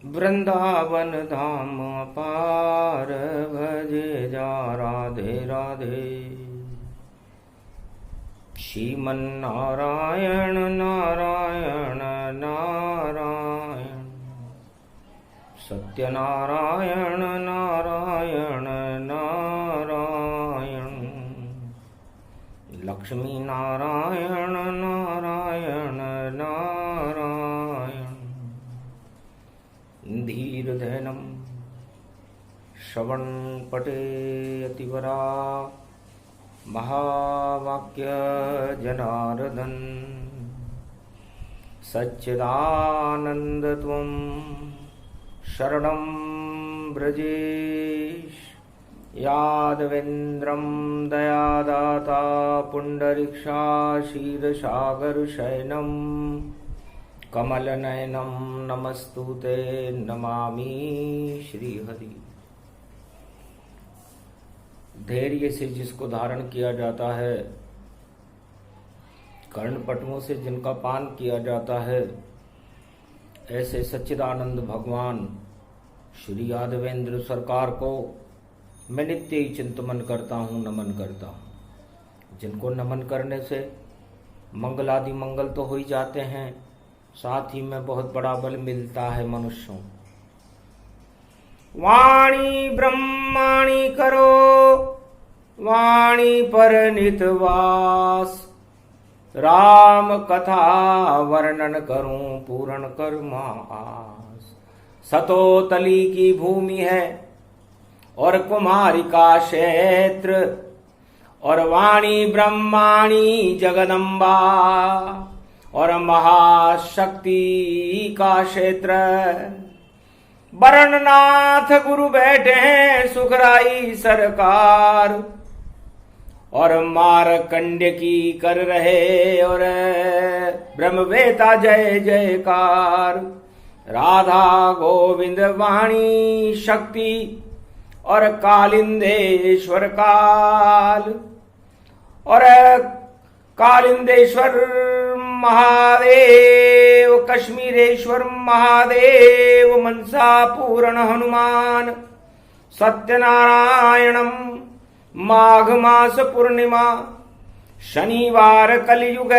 वृंदावन धाम पार भजे जा राधे राधे। श्रीमन नारायण नारायण नारायण, सत्यनारायण नारायण नारायण, लक्ष्मी नारायण नारायण नारायण। धीर्धैनम श्रवण पटे अतिवरा, महावाक्य जनार्दन। सच्चिदानंद त्वं शरणं ब्रजेश, यादवेन्द्रं दयादाता पुंडरीक्षा क्षीरसागर शयनं, कमलनयनं नमस्तुते नमामि श्रीहरि। धैर्य से जिसको धारण किया जाता है, कर्णपटुओं से जिनका पान किया जाता है, ऐसे सच्चिदानंद भगवान श्री यादवेंद्र सरकार को मैं नित्य ही चिंतन करता हूँ, नमन करता हूँ। जिनको नमन करने से मंगलादि मंगल तो हो ही जाते हैं, साथ ही में बहुत बड़ा बल मिलता है मनुष्यों। वाणी ब्रह्माणी करो, वाणी पर नितवास, राम कथा वर्णन करूं पूर्ण कर्मास। सतोतली की भूमि है और कुमारी का क्षेत्र, और वाणी ब्रह्माणी जगदम्बा और महाशक्ति का क्षेत्र। बरननाथ गुरु बैठे हैं सुखराई सरकार, और मारकंड्य की कर रहे और ब्रह्मवेता जय जयकार। राधा गोविंद वाणी शक्ति और कालिंदेश्वर काल, और कालिंदेश्वर महादेव, कश्मीरेश्वर महादेव, मनसा पूर्ण हनुमान। सत्यनारायणम माघ मास पूर्णिमा, शनिवार कलयुग,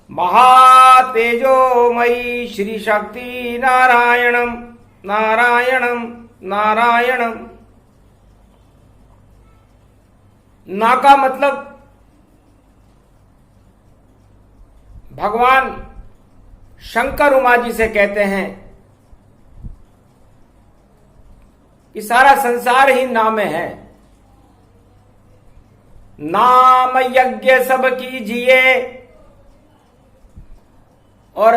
महातेजोमयी श्री शक्ति नारायणम नारायणम नारायणम। ना का मतलब भगवान शंकर उमा जी से कहते हैं कि सारा संसार ही नाम में है। नाम यज्ञ सब कीजिए और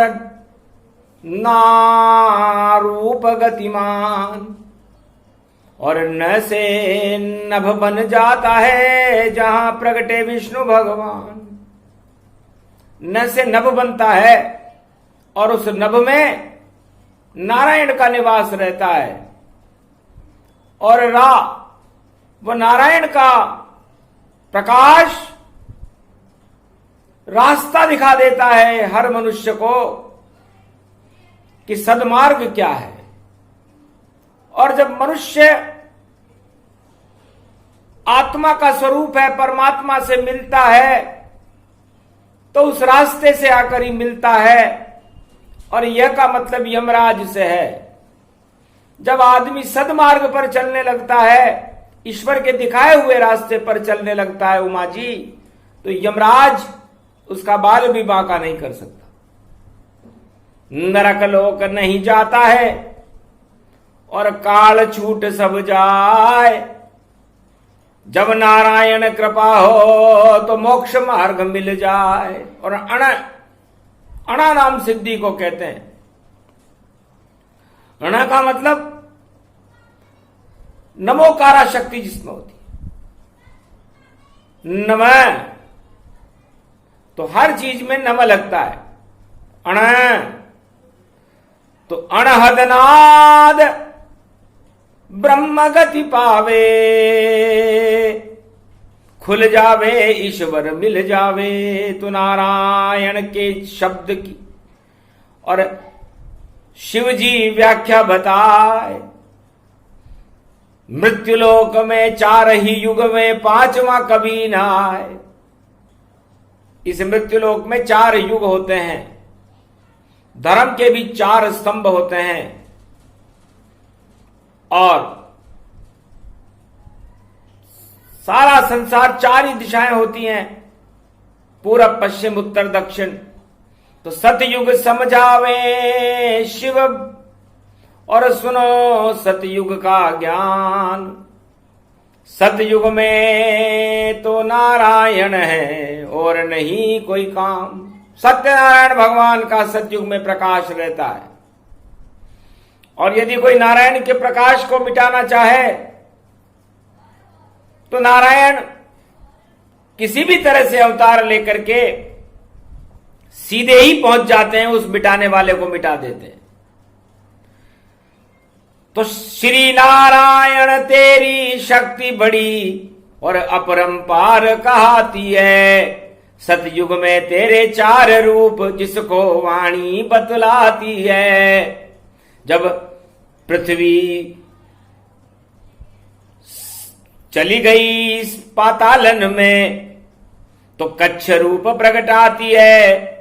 नारूप गतिमान, और न से नभ बन जाता है जहां प्रगटे विष्णु भगवान। न से नभ बनता है और उस नभ में नारायण का निवास रहता है, और वो नारायण का प्रकाश रास्ता दिखा देता है हर मनुष्य को कि सद्मार्ग क्या है। और जब मनुष्य आत्मा का स्वरूप है, परमात्मा से मिलता है, तो उस रास्ते से आकर ही मिलता है। और यह का मतलब यमराज से है। जब आदमी सद्मार्ग पर चलने लगता है, ईश्वर के दिखाए हुए रास्ते पर चलने लगता है उमा जी, तो यमराज उसका बाल भी बांका नहीं कर सकता। नरक लोक नहीं जाता है और काल छूट सब जाए। जब नारायण कृपा हो तो मोक्ष मार्ग मिल जाए। और अणा नाम सिद्धि को कहते हैं। अणा का मतलब नमोकारा शक्ति जिसमें होती है। नम तो हर चीज में नम लगता है। अण तो अणहदनाद ब्रह्म गति पावे, खुल जावे ईश्वर मिल जावे। तो नारायण के शब्द की और शिव जी व्याख्या बताए, मृत्युलोक में 4 ही युग में 5वां कभी ना आए। इस मृत्युलोक में 4 युग होते हैं, धर्म के भी 4 स्तंभ होते हैं, और सारा संसार 4 ही दिशाएं होती हैं, पूरब पश्चिम उत्तर दक्षिण। तो सतयुग समझावे शिव और सुनो सतयुग का ज्ञान। सतयुग में तो नारायण है और नहीं कोई काम। सत्यनारायण भगवान का सतयुग में प्रकाश रहता है, और यदि कोई नारायण के प्रकाश को मिटाना चाहे तो नारायण किसी भी तरह से अवतार लेकर के सीधे ही पहुंच जाते हैं, उस मिटाने वाले को मिटा देते हैं। तो श्री नारायण तेरी शक्ति बड़ी और अपरंपार कहाती है। सतयुग में तेरे 4 रूप जिसको वाणी बतलाती है। जब पृथ्वी चली गई इस पातालन में तो कच्छ रूप प्रगटाती है,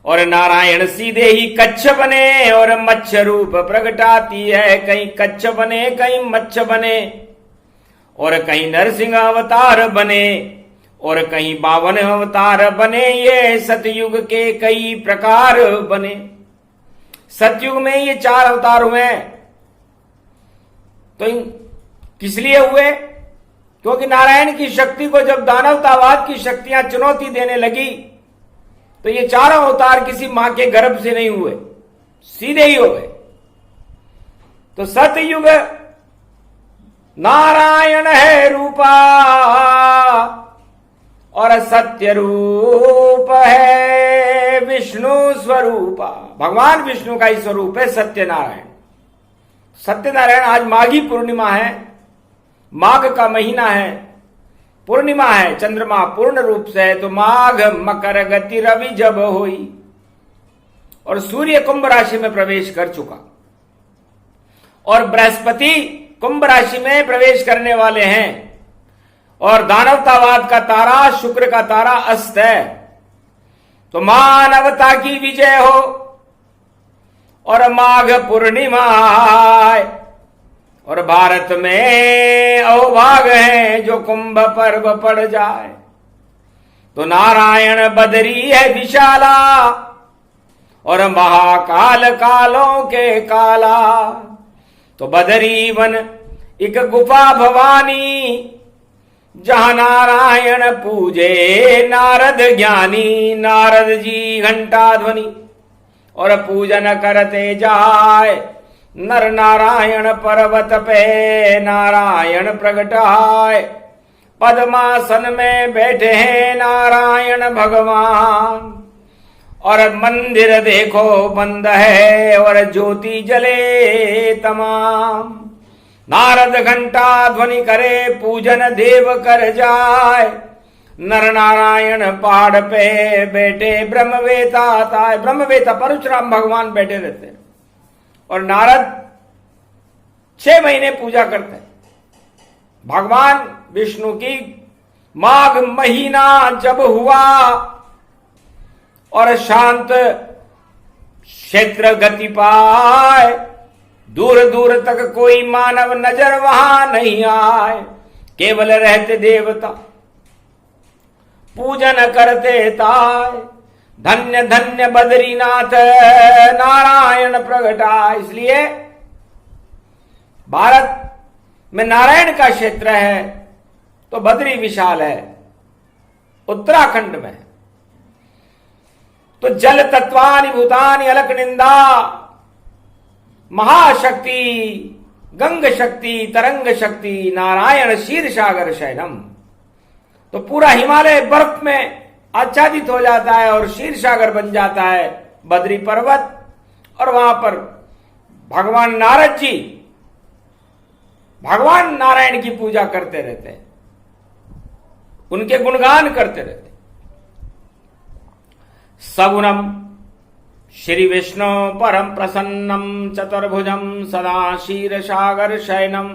और नारायण सीधे ही कच्छ बने और मच्छ रूप प्रगटाती है। कहीं कच्छ बने, कहीं मच्छ बने, और कहीं नरसिंह अवतार बने, और कहीं 52 अवतार बने। ये सतयुग के कई प्रकार बने। सतयुग में ये 4 अवतार हुए हैं। तो किस लिए हुए? क्योंकि नारायण की शक्ति को जब दानवतावाद की शक्तियां चुनौती देने लगी तो ये 4 अवतार किसी मां के गर्भ से नहीं हुए, सीधे ही हो गए। तो सतयुग नारायण है रूपा और सत्य रूप है विष्णु स्वरूपा। भगवान विष्णु का ही स्वरूप है सत्यनारायण। सत्यनारायण आज माघी पूर्णिमा है, माघ का महीना है, पूर्णिमा है, चंद्रमा पूर्ण रूप से है। तो माघ मकर गति रवि जब हुई और सूर्य कुंभ राशि में प्रवेश कर चुका, और बृहस्पति कुंभ राशि में प्रवेश करने वाले हैं, और दानवतावाद का तारा शुक्र का तारा अस्त है। तो मानवता की विजय हो और माघ पूर्णिमा आए, और भारत में अहोभाग है जो कुंभ पर्व पड़ जाए। तो नारायण बदरी है विशाला और महाकाल कालों के काला। तो बदरी वन एक गुफा भवानी, जहां नारायण पूजे नारद ज्ञानी। नारद जी घंटा ध्वनि और पूजन करते जाए, नर नारायण पर्वत पे नारायण प्रगटाए। पद्मासन में बैठे हैं नारायण भगवान, और मंदिर देखो बंद है और ज्योति जले तमाम। नारद घंटा ध्वनि करे पूजन देव कर जाए। नर नारायण पहाड़ पे बैठे ब्रह्मवेता आता है। ब्रह्मवेता परशुराम भगवान बैठे रहते हैं, और नारद 6 महीने पूजा करते हैं भगवान विष्णु की। माघ महीना जब हुआ और शांत क्षेत्र गति पाए, दूर दूर तक कोई मानव नजर वहां नहीं आए, केवल रहते देवता पूजन करते ताय। धन्य धन्य बद्रीनाथ नारायण प्रगटा। इसलिए भारत में नारायण का क्षेत्र है तो बद्री विशाल है, उत्तराखंड में। तो जल तत्वानि भूतानि अलक निंदा, महाशक्ति गंग शक्ति तरंग शक्ति नारायण शीर्षागर शयनम। तो पूरा हिमालय बर्फ में आच्छादित हो जाता है और शीर्षागर बन जाता है बद्री पर्वत, और वहां पर भगवान नारद जी भगवान नारायण की पूजा करते रहते हैं, उनके गुणगान करते रहते। सगुणम श्री विष्णु परम प्रसन्नम चतुर्भुजम सदा क्षीरसागर शयनम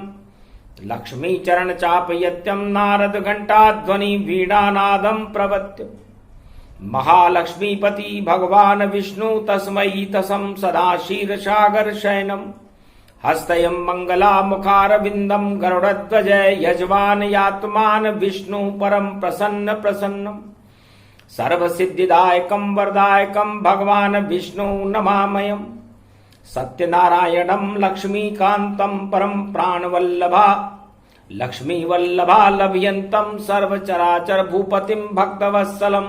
लक्ष्मी चरण चापयत्यम नारद घंटा ध्वनि वीणानादम प्रवत्य महालक्ष्मीपति भगवान विष्णु तस्मै तसम सदा क्षीरसागर शयनम हस्तयं मंगला मुखारविंदम गरुड़ध्वज यजमान यात्मान विष्णु परम प्रसन्न प्रसन्नम सर्व सिद्धिदायकम वरदायकम भगवान विष्णु नमामयम् सत्यनारायणं लक्ष्मीकांतं परम प्राणवल्लभा लक्ष्मी वल्लभा लभयन्तं सर्वचराचर भूपतिं भक्तवत्सलं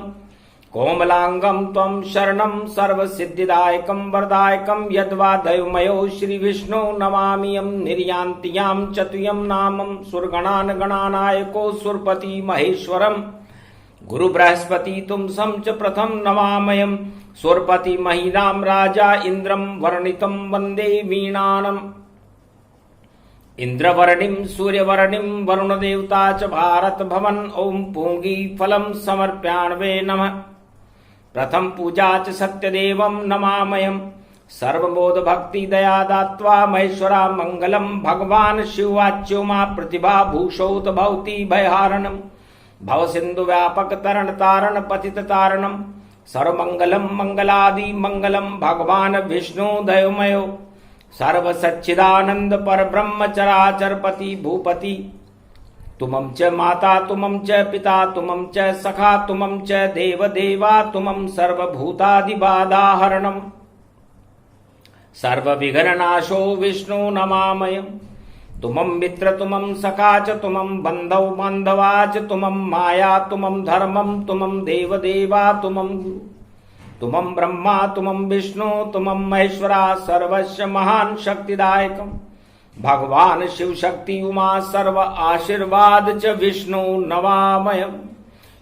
कोमलांगं त्वं शरणं सर्वसिद्धिदायकं वरदायकं यद्वा दयोमयो श्री विष्णु नमामियं निर्यान्त्यां चतुयं नामं सुरगणान गणानायको सुरपति महेश्वरम् गुरु बृहस्पति तुम समच प्रथम नमामयम् सुरपति महीनाम राजा इंद्रम वर्णितम वंदे वीणानम इंद्रवर्णिम सूर्यवर्णिम वरुण देवता च भारत भवन ओम पूंगी फलम समर्प्याण्वे नमः प्रथम पूजा च सत्यदेवम नमामयम् सर्वबोध भक्ति दया दात्वा महेश्वरा मंगलम भगवान शिवाच्यो मा प्रतिभा भूषोत भवती भयहारणम भव सिंधु व्यापक तरण तारण पतित तारणम सर्वमंगलम मंगलादि मंगलम भगवान विष्णु दयोमयो सर्व सच्चिदानंद पर ब्रह्म चराचर पति भूपति तुमं च माता तुमं च पिता तुमं च सखा तुमं च देव देवा तुमं सर्वभूतादि बाधाहरणम सर्व विघ्ननाशो विष्णु नमामयम् तुमं मित्र तुमं सखा च तुमं बंधौ बांधवा च तुमं माया तुमं धर्मं तुमं देव देवा तुमं गुरु तुमं ब्रह्मा तुमं विष्णु तुमं महेश्वरा सर्वस्य महान शक्तिदायकं भगवान शिव शक्ति उमा सर्व आशीर्वाद च विष्णु नमामयम्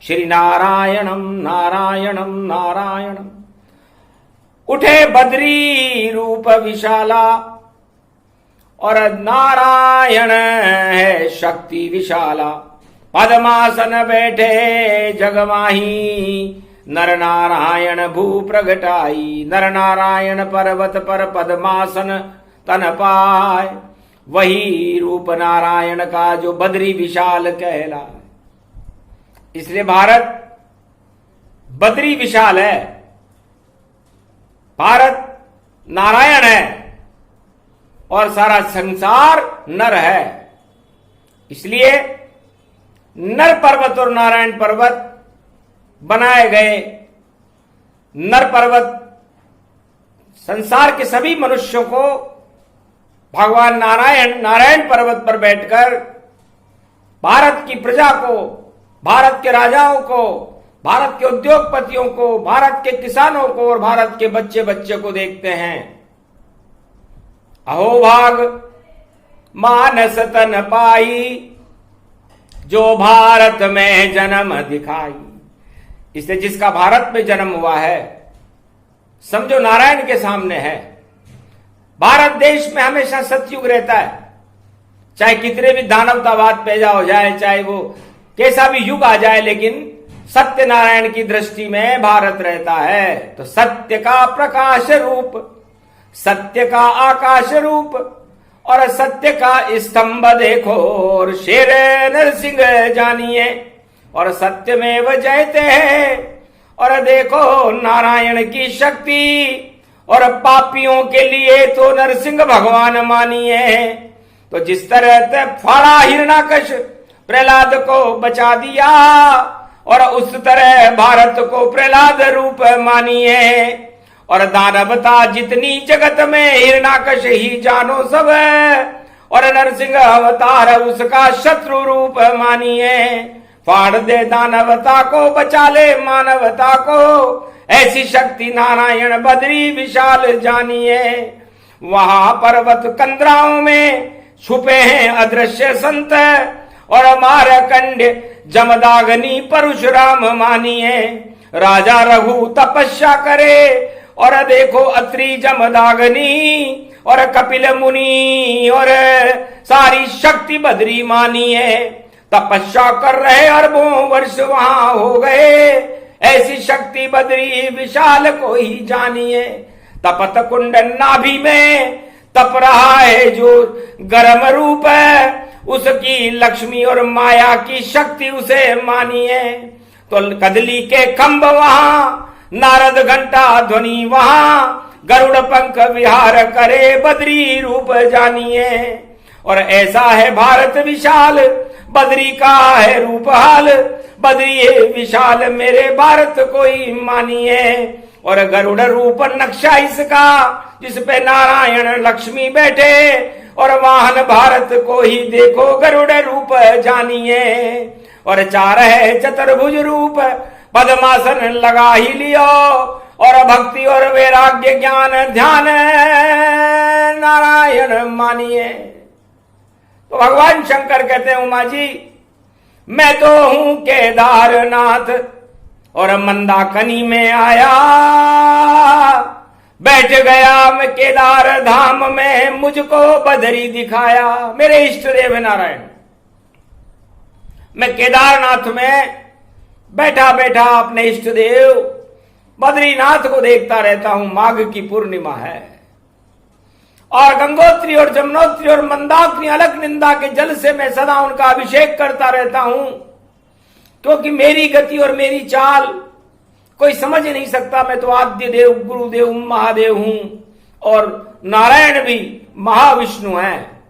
श्री नारायणं नारायणं नारायणम् उठे बद्री रूप विशाला और नारायण है शक्ति विशाला पद्मासन बैठे जगमाही नर नारायण भू प्रगटाई नर नारायण पर्वत पर पद्मासन तन पाए वही रूप नारायण का जो बद्री विशाल कहला। इसलिए भारत बद्री विशाल है, भारत नारायण है और सारा संसार नर है। इसलिए नर पर्वत और नारायण पर्वत बनाए गए। नर पर्वत संसार के सभी मनुष्यों को भगवान नारायण पर्वत पर बैठकर भारत की प्रजा को, भारत के राजाओं को, भारत के उद्योगपतियों को, भारत के किसानों को और भारत के बच्चे बच्चे को देखते हैं। अहो भाग मानस तन पाई जो भारत में जन्म दिखाई। इसलिए जिसका भारत में जन्म हुआ है समझो नारायण के सामने है। भारत देश में हमेशा सतयुग रहता है, चाहे कितने भी दानवतावाद पैदा हो जाए, चाहे वो कैसा भी युग आ जाए, लेकिन सत्यनारायण की दृष्टि में भारत रहता है। तो सत्य का प्रकाश रूप, सत्य का आकाश रूप और सत्य का स्तंभ देखो और शेर नरसिंह जानिए और सत्यमेव जयते हैं। और देखो नारायण की शक्ति और पापियों के लिए तो नरसिंह भगवान मानिए। तो जिस तरह फाड़ा हिरणाकश प्रहलाद को बचा दिया और उस तरह भारत को प्रहलाद रूप मानिए। और दानवता जितनी जगत में हिरणाकश ही जानो सब और नरसिंह अवतार उसका शत्रु रूप मानिए। फाड़ दे दानवता को, बचा ले मानवता को, ऐसी शक्ति नारायण बद्री विशाल जानिए। वहां पर्वत कंदराओं में छुपे हैं अदृश्य संत और मारकंड जमदाग्नि परशुराम मानिए। राजा रघु तपस्या करे और देखो अत्रि जमदाग्नि और कपिल मुनि और सारी शक्ति बद्री मानिए। तपस्या कर रहे अरबों वर्ष वहां हो गए, ऐसी शक्ति बद्री विशाल को ही जानिए। तपत कुंड नाभि में तप रहा है जो गर्म रूप है, उसकी लक्ष्मी और माया की शक्ति उसे मानिए। तो कदली के खंभ वहां, नारद घंटा ध्वनि वहां, गरुड़ पंख विहार करे बद्री रूप जानिए। और ऐसा है भारत विशाल, बद्री का है रूप हाल, बद्री है विशाल मेरे भारत कोई मानिए। और गरुड़ रूप नक्शा इसका, जिस पे नारायण लक्ष्मी बैठे, और वाहन भारत को ही देखो गरुड़ रूप जानिए। और चार है चतुर्भुज रूप, पद्मासन लगा ही लियो, और भक्ति और वैराग्य ज्ञान ध्यान नारायण मानिए। तो भगवान शंकर कहते हैं उमा जी, मैं तो हूं केदारनाथ और मंदाकिनी में आया, बैठ गया मैं केदार धाम में, मुझको बदरी दिखाया। मेरे इष्ट देव नारायण, मैं केदारनाथ में बैठा बैठा अपने इष्ट देव बद्रीनाथ को देखता रहता हूं। माघ की पूर्णिमा है और गंगोत्री और जमुनोत्री और मंदाकिनी अलकनंदा के जल से मैं सदा उनका अभिषेक करता रहता हूं, क्योंकि मेरी गति और मेरी चाल कोई समझ नहीं सकता। मैं तो आद्य देव, गुरुदेव, महादेव हूं, और नारायण भी महाविष्णु हैं।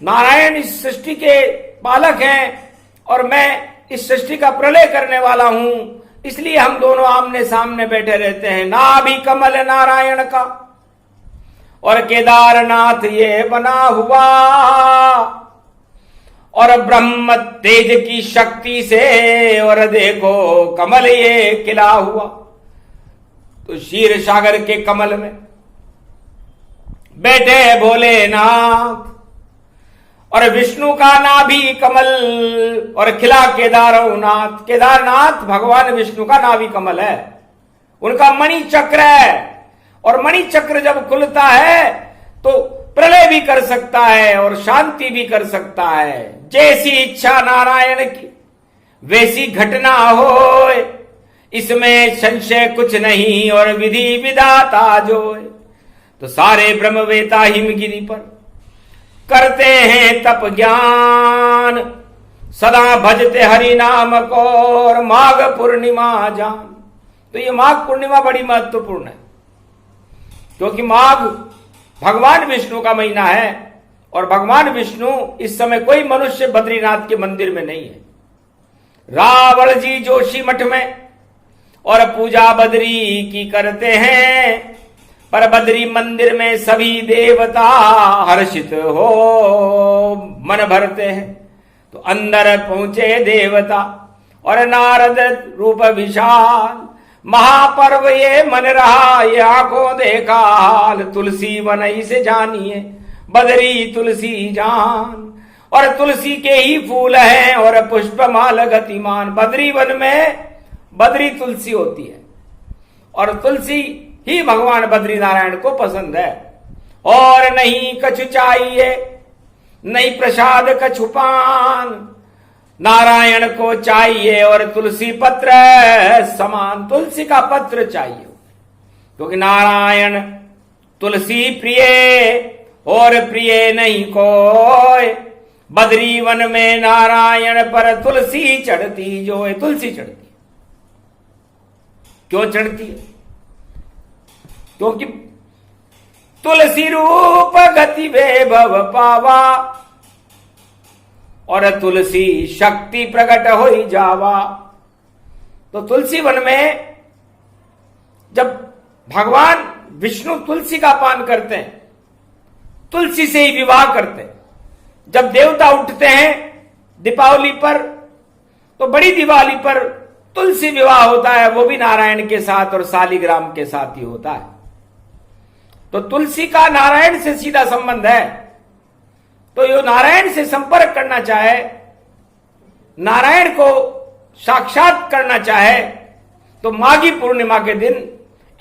नारायण इस सृष्टि के पालक हैं और मैं इस सृष्टि का प्रलय करने वाला हूं, इसलिए हम दोनों आमने सामने बैठे रहते हैं। नाभि कमल नारायण का और केदारनाथ ये बना हुआ, और ब्रह्म तेज की शक्ति से और देखो कमल ये खिला हुआ। तो क्षीर सागर के कमल में बैठे भोलेनाथ, और विष्णु का नाभि कमल और खिला केदारनाथ। केदारनाथ भगवान विष्णु का नाभि कमल है, उनका मणि चक्र है, और मणि चक्र जब खुलता है तो प्रलय भी कर सकता है और शांति भी कर सकता है। जैसी इच्छा नारायण की वैसी घटना हो, इसमें संशय कुछ नहीं, और विधि विधाता जो। तो सारे ब्रह्मवेता हिमगिरी पर करते हैं तप ज्ञान, सदा भजते हरि नाम को, और माघ पूर्णिमा जान। तो ये माघ पूर्णिमा बड़ी महत्वपूर्ण है, क्योंकि माघ भगवान विष्णु का महीना है, और भगवान विष्णु इस समय कोई मनुष्य बद्रीनाथ के मंदिर में नहीं है। रावण जी जोशी मठ में और पूजा बद्री की करते हैं, पर बद्री मंदिर में सभी देवता हर्षित हो मन भरते हैं। तो अंदर पहुंचे देवता और नारद रूप विशाल, महापर्व ये मन रहा ये आंखों देखा हाल, तुलसी वनई से जानिए बदरी तुलसी जान। और तुलसी के ही फूल हैं और पुष्पमाल गतिमान। बदरी वन में बदरी तुलसी होती है, और तुलसी ही भगवान बद्री नारायण को पसंद है। और नहीं कछु चाहिए, नहीं प्रसाद कछु पान, नारायण को चाहिए और तुलसी पत्र समान। तुलसी का पत्र चाहिए, क्योंकि नारायण तुलसी प्रिय और प्रिय नहीं कोई। बद्री वन में नारायण पर तुलसी चढ़ती जो है। तुलसी चढ़ती है, क्यों चढ़ती है? क्योंकि तुलसी रूप गति वैभव पावा, और तुलसी शक्ति प्रकट हो जावा। तो तुलसी वन में जब भगवान विष्णु तुलसी का पान करते हैं, तुलसी से ही विवाह करते हैं। जब देवता उठते हैं दीपावली पर, तो बड़ी दिवाली पर तुलसी विवाह होता है, वो भी नारायण के साथ और शालिग्राम के साथ ही होता है। तो तुलसी का नारायण से सीधा संबंध है। तो जो नारायण से संपर्क करना चाहे, नारायण को साक्षात करना चाहे, तो माघी पूर्णिमा के दिन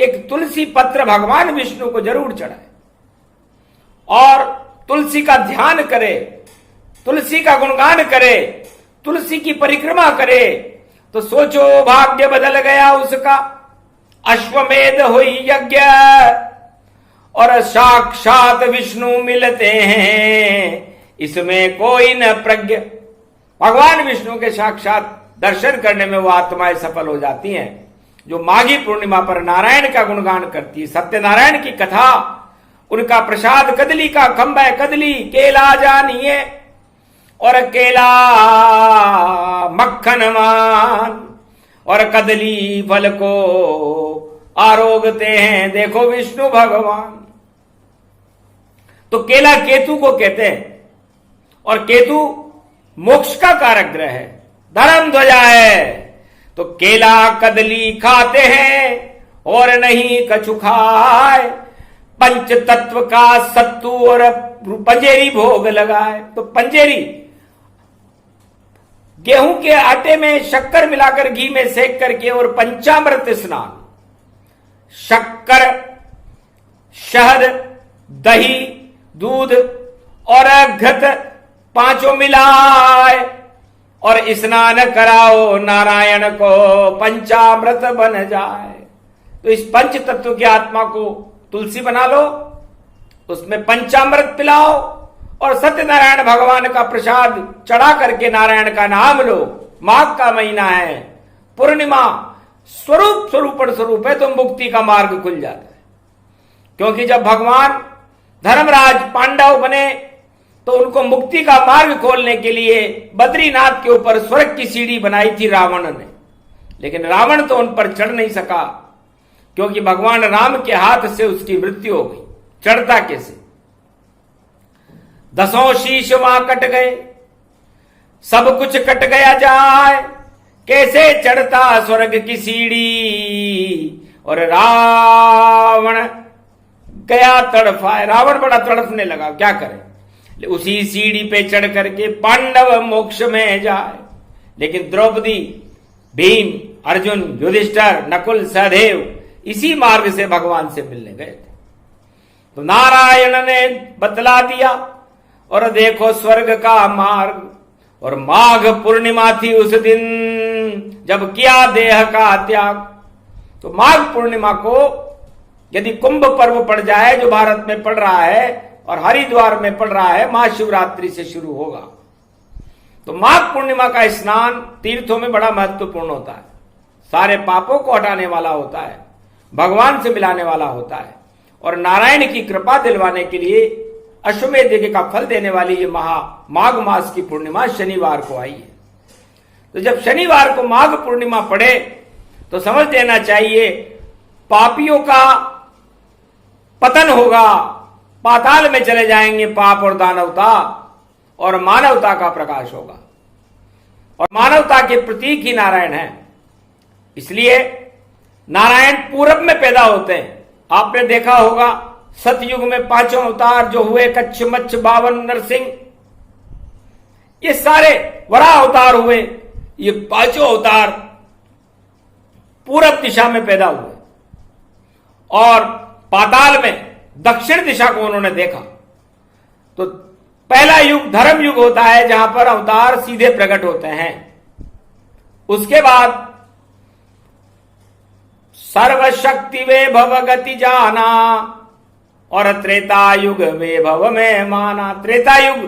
एक तुलसी पत्र भगवान विष्णु को जरूर चढ़ाए और तुलसी का ध्यान करे, तुलसी का गुणगान करे, तुलसी की परिक्रमा करे। तो सोचो भाग्य बदल गया उसका, अश्वमेध हुई यज्ञ, और साक्षात विष्णु मिलते हैं, इसमें कोई न प्रज्ञ। भगवान विष्णु के साक्षात दर्शन करने में वो आत्माएं सफल हो जाती हैं जो माघी पूर्णिमा पर नारायण का गुणगान करती है। सत्यनारायण की कथा, उनका प्रसाद कदली का खंभ है, कदली केला जानिए और केला मक्खन मान, और कदली फल को आरोगते हैं देखो विष्णु भगवान। तो केला केतु को कहते हैं, और केतु मोक्ष का कारक ग्रह है, धर्म ध्वजा है। तो केला कदली खाते हैं और नहीं कछु खाए, पंच तत्व का सत्तू और पंजेरी भोग लगाए। तो पंजेरी गेहूं के आटे में शक्कर मिलाकर घी में सेक करके, और पंचामृत स्नान, शक्कर, शहद, दही, दूध और घृत पांचों मिलाए और स्नान कराओ नारायण को, पंचामृत बन जाए। तो इस पंच तत्व की आत्मा को तुलसी बना लो, उसमें पंचामृत पिलाओ और सत्यनारायण भगवान का प्रसाद चढ़ा करके नारायण का नाम लो। माघ का महीना है, पूर्णिमा स्वरूप है, तो मुक्ति का मार्ग खुल जाता है। क्योंकि जब भगवान धर्मराज पांडव बने तो उनको मुक्ति का मार्ग खोलने के लिए बद्रीनाथ के ऊपर स्वर्ग की सीढ़ी बनाई थी रावण ने, लेकिन रावण तो उन पर चढ़ नहीं सका, क्योंकि भगवान राम के हाथ से उसकी मृत्यु हो गई। चढ़ता कैसे? 10 शीश वहां कट गए, सब कुछ कट गया जाए, कैसे चढ़ता स्वर्ग की सीढ़ी। और रावण गया तड़फाए, रावण बड़ा तड़फने लगा, क्या करे, उसी सीढ़ी पे चढ़ करके पांडव मोक्ष में जाए। लेकिन द्रौपदी, भीम, अर्जुन, युधिष्ठिर, नकुल, सहदेव इसी मार्ग से भगवान से मिलने गए थे। तो नारायण ने बतला दिया, और देखो स्वर्ग का मार्ग। और माघ पूर्णिमा थी उस दिन जब किया देह का त्याग। तो माघ पूर्णिमा को यदि कुंभ पर्व पड़ जाए, जो भारत में पड़ रहा है और हरिद्वार में पड़ रहा है, महाशिवरात्रि से शुरू होगा। तो माघ पूर्णिमा का स्नान तीर्थों में बड़ा महत्वपूर्ण होता है, सारे पापों को हटाने वाला होता है, भगवान से मिलाने वाला होता है, और नारायण की कृपा दिलवाने के लिए अश्वमेध यज्ञ का फल देने वाली ये माघ मास की पूर्णिमा शनिवार को आई है। तो जब शनिवार को माघ पूर्णिमा पड़े तो समझ लेना चाहिए पापियों का पतन होगा, पाताल में चले जाएंगे पाप और दानवता, और मानवता का प्रकाश होगा। और मानवता के प्रतीक ही नारायण है, इसलिए नारायण पूरब में पैदा होते हैं। आपने देखा होगा सतयुग में 5 अवतार जो हुए, कच्छ, मच्छ, बावन, नरसिंह, ये सारे वराह अवतार हुए। ये 5 अवतार पूरब दिशा में पैदा हुए, और पाताल में दक्षिण दिशा को उन्होंने देखा। तो पहला युग धर्म युग होता है, जहां पर अवतार सीधे प्रकट होते हैं। उसके बाद सर्वशक्ति वे भव गति जाना, और त्रेता युग वे भव में माना। त्रेता युग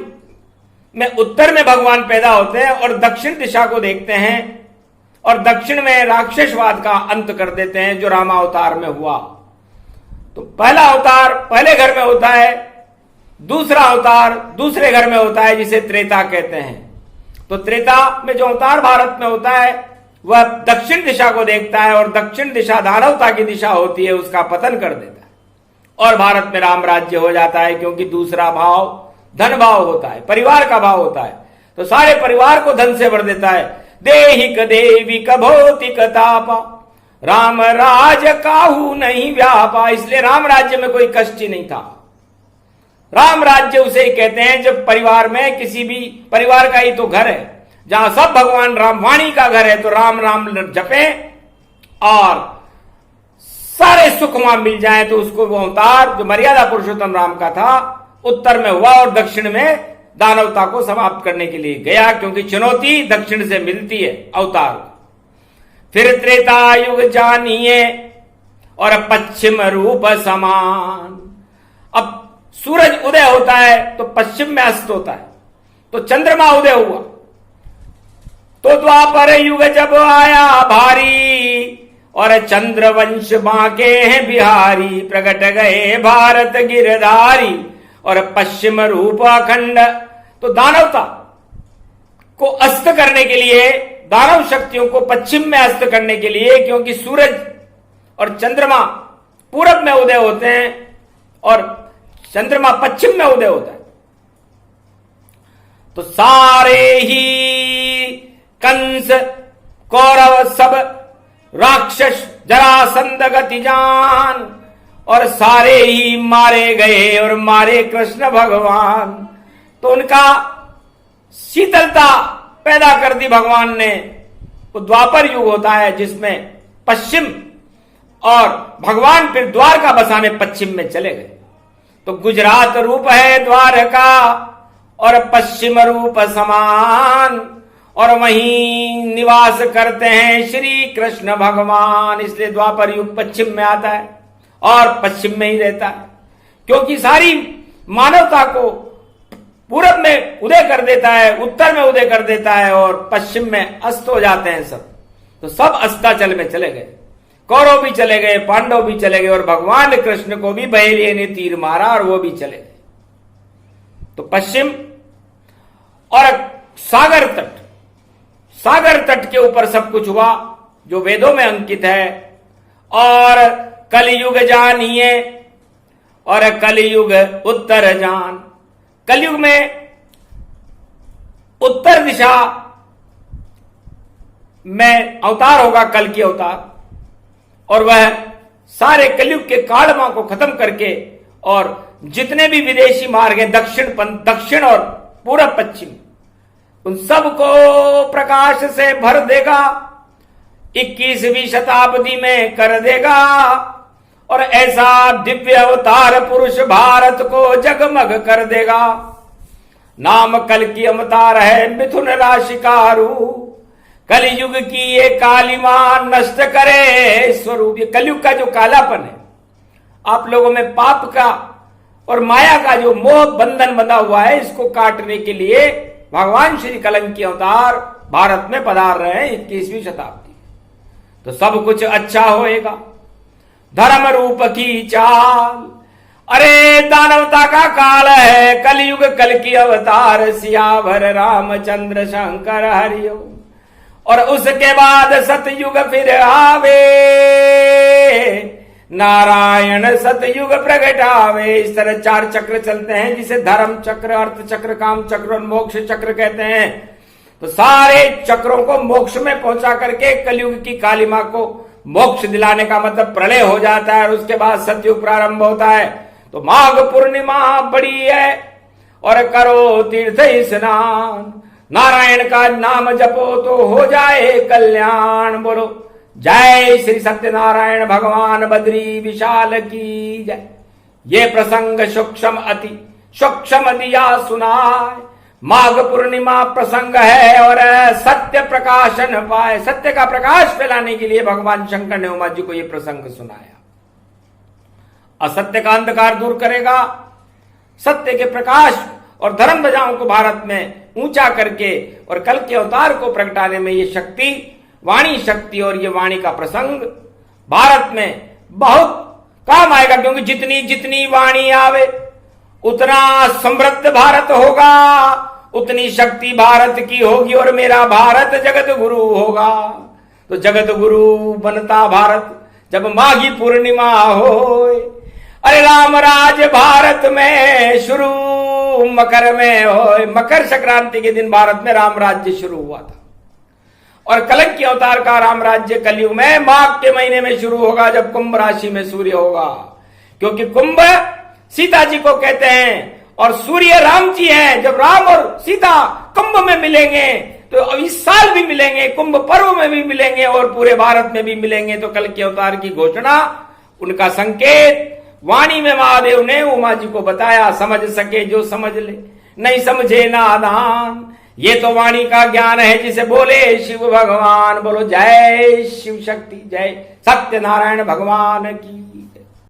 में उत्तर में भगवान पैदा होते हैं और दक्षिण दिशा को देखते हैं, और दक्षिण में राक्षसवाद का अंत कर देते हैं, जो रामावतार में हुआ। तो पहला अवतार पहले घर में होता है, दूसरा अवतार दूसरे घर में होता है, जिसे त्रेता कहते हैं। तो त्रेता में जो अवतार भारत में होता है वह दक्षिण दिशा को देखता है, और दक्षिण दिशा दानवता की दिशा होती है, उसका पतन कर देता है, और भारत में राम राज्य हो जाता है। क्योंकि दूसरा भाव धन भाव होता है, परिवार का भाव होता है, तो सारे परिवार को धन से भर देता है। देहिक देविक भौतिक तापा, राम राज काहू नहीं व्यापा। इसलिए राम राज्य में कोई कष्ट ही नहीं था। राम राज्य उसे ही कहते हैं जब परिवार में किसी भी परिवार का ही तो घर है, जहां सब भगवान राम वाणी का घर है। तो राम राम जपें और सारे सुख वहां मिल जाए, तो उसको वो अवतार जो मर्यादा पुरुषोत्तम राम का था उत्तर में हुआ, और दक्षिण में दानवता को समाप्त करने के लिए गया, क्योंकि चुनौती दक्षिण से मिलती है अवतार। फिर त्रेता युग जानिए और पश्चिम रूप समान, सूरज उदय होता है तो पश्चिम में अस्त होता है, तो चंद्रमा उदय हुआ। तो द्वापर युग जब आया भारी और चंद्रवंश बांके हैं बिहारी, प्रगट गए भारत गिरधारी और पश्चिम रूप अखंड। तो दानवता को अस्त करने के लिए, दानव शक्तियों को पश्चिम में अस्त करने के लिए, क्योंकि सूरज और चंद्रमा पूरब में उदय होते हैं और चंद्रमा पश्चिम में उदय होता है, तो सारे ही कंस कौरव सब राक्षस जरासंध गति जान, और सारे ही मारे गए और मारे कृष्ण भगवान। तो उनका शीतलता पैदा कर दी भगवान ने। वो द्वापर युग होता है जिसमें पश्चिम, और भगवान फिर द्वारका बसाने पश्चिम में चले गए। तो गुजरात रूप है द्वारका और पश्चिम रूप समान, और वहीं निवास करते हैं श्री कृष्ण भगवान। इसलिए द्वापर युग पश्चिम में आता है और पश्चिम में ही रहता है, क्योंकि सारी मानवता को पूरब में उदय कर देता है, उत्तर में उदय कर देता है और पश्चिम में अस्त हो जाते हैं सब। तो सब अस्ताचल में चले गए, कौरव भी चले गए, पांडव भी चले गए, और भगवान कृष्ण को भी बहेलिये ने तीर मारा और वो भी चले गए। तो पश्चिम और सागर तट के ऊपर सब कुछ हुआ जो वेदों में अंकित है। और कलयुग जानिए और कलयुग उत्तर जान। कलयुग में उत्तर दिशा में अवतार होगा, कल की अवतार, और वह सारे कलयुग के कालमा को खत्म करके और जितने भी विदेशी मार्ग हैं, दक्षिण और पूरब पश्चिम, उन सबको प्रकाश से भर देगा, 21वीं शताब्दी में कर देगा। और ऐसा दिव्य अवतार पुरुष भारत को जगमग कर देगा। नाम कल की अवतार है मिथुन राशि का रूप, कलयुग की ये कालिमा नष्ट करे स्वरूप। ये कलयुग का जो कालापन है, आप लोगों में पाप का और माया का जो मोह बंधन बंधा हुआ है, इसको काटने के लिए भगवान श्री कलंकी अवतार भारत में पधार रहे हैं 21वीं शताब्दी। तो सब कुछ अच्छा होएगा, धर्म रूप की चाल। अरे दानवता का काल है, कलयुग कल की अवतार, सियावर रामचंद्र शंकर हरिओम। और उसके बाद सतयुग फिर आवे, नारायण सतयुग प्रगटावे। इस तरह 4 चक्र चलते हैं, जिसे धर्म चक्र, अर्थ चक्र, काम चक्र और मोक्ष चक्र कहते हैं। तो सारे चक्रों को मोक्ष में पहुंचा करके कलयुग की कालिमा को मोक्ष दिलाने का मतलब प्रलय हो जाता है, और उसके बाद सतयुग प्रारंभ होता है। तो माघ पूर्णिमा बड़ी है और करो तीर्थ स्नान, नारायण का नाम जपो तो हो जाए कल्याण। बोलो जय श्री सत्यनारायण भगवान बद्री विशाल की जय। ये प्रसंग सूक्ष्म दिया सुनाए, माघ पूर्णिमा प्रसंग है और सत्य प्रकाशन पाए। सत्य का प्रकाश फैलाने के लिए भगवान शंकर ने उमा जी को यह प्रसंग सुनाया। असत्य का अंधकार दूर करेगा, सत्य के प्रकाश और धर्म ध्वजाओं को भारत में ऊंचा करके और कल के अवतार को प्रगटाने में ये शक्ति, वाणी शक्ति और ये वाणी का प्रसंग भारत में बहुत काम आएगा। क्योंकि जितनी जितनी वाणी आवे उतना समृद्ध भारत होगा, उतनी शक्ति भारत की होगी और मेरा भारत जगत गुरु होगा। तो जगत गुरु बनता भारत जब माघी पूर्णिमा होए। अरे राम राज भारत में शुरू मकर में होए। मकर संक्रांति के दिन भारत में राम राज्य शुरू हुआ था और कलंकी अवतार का राम राज्य कलयुग में माघ के महीने में शुरू होगा, जब कुंभ राशि में सूर्य होगा। क्योंकि कुंभ सीता जी को कहते हैं और सूर्य राम जी हैं। जब राम और सीता कुंभ में मिलेंगे तो इस साल भी मिलेंगे, कुंभ पर्व में भी मिलेंगे और पूरे भारत में भी मिलेंगे। तो कल के अवतार की घोषणा, उनका संकेत वाणी में महादेव ने उमा जी को बताया। समझ सके जो समझ ले, नहीं समझे नादान। ये तो वाणी का ज्ञान है जिसे बोले शिव भगवान। बोलो जय शिव शक्ति, जय सत्यनारायण भगवान की।